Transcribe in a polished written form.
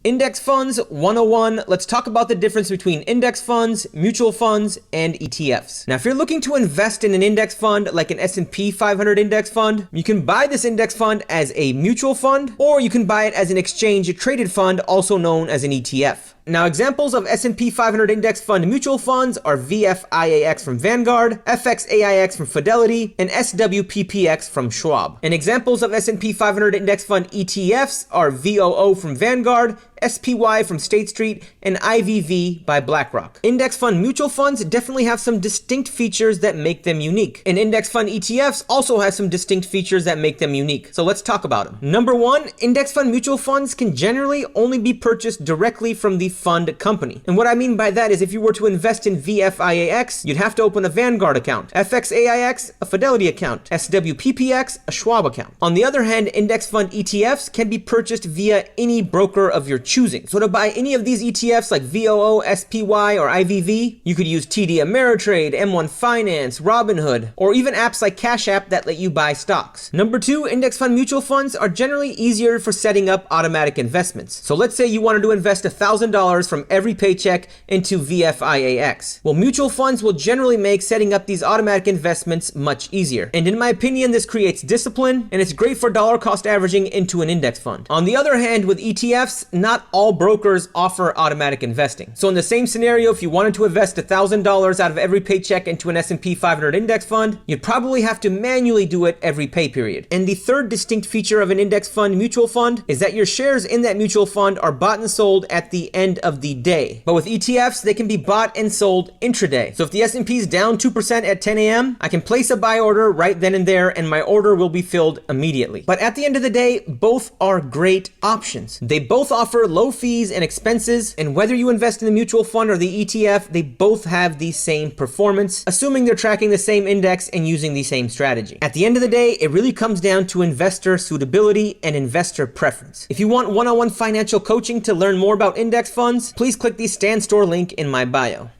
Index funds 101. Let's talk about the difference between index funds, mutual funds, and ETFs. Now, if you're looking to invest in an index fund like an S&P 500 index fund, you can buy this index fund as a mutual fund, or you can buy it as an exchange traded fund, also known as an ETF. Now, examples of S&P 500 index fund mutual funds are VFIAX from Vanguard, FXAIX from Fidelity, and SWPPX from Schwab. And examples of S&P 500 index fund ETFs are VOO from Vanguard, SPY from State Street, and IVV by BlackRock. Index fund mutual funds definitely have some distinct features that make them unique. And index fund ETFs also have some distinct features that make them unique. So let's talk about them. Number one, index fund mutual funds can generally only be purchased directly from the fund company. And what I mean by that is if you were to invest in VFIAX, you'd have to open a Vanguard account, FXAIX, a Fidelity account, SWPPX, a Schwab account. On the other hand, index fund ETFs can be purchased via any broker of your choosing. So to buy any of these ETFs like VOO, SPY, or IVV, you could use TD Ameritrade, M1 Finance, Robinhood, or even apps like Cash App that let you buy stocks. Number two, index fund mutual funds are generally easier for setting up automatic investments. So let's say you wanted to invest $1,000 from every paycheck into VFIAX. Well, mutual funds will generally make setting up these automatic investments much easier. And in my opinion, this creates discipline, and it's great for dollar cost averaging into an index fund. On the other hand, with ETFs, not all brokers offer automatic investing. So in the same scenario, if you wanted to invest $1,000 out of every paycheck into an S&P 500 index fund, you'd probably have to manually do it every pay period. And the third distinct feature of an index fund mutual fund is that your shares in that mutual fund are bought and sold at the end of the day. But with ETFs, they can be bought and sold intraday. So if the S&P is down 2% at 10 a.m., I can place a buy order right then and there, and my order will be filled immediately. But at the end of the day, both are great options. They both offer low fees and expenses, and whether you invest in the mutual fund or the ETF, they both have the same performance, assuming they're tracking the same index and using the same strategy. At the end of the day, it really comes down to investor suitability and investor preference. If you want one-on-one financial coaching to learn more about index funds, please click the Stan Store link in my bio.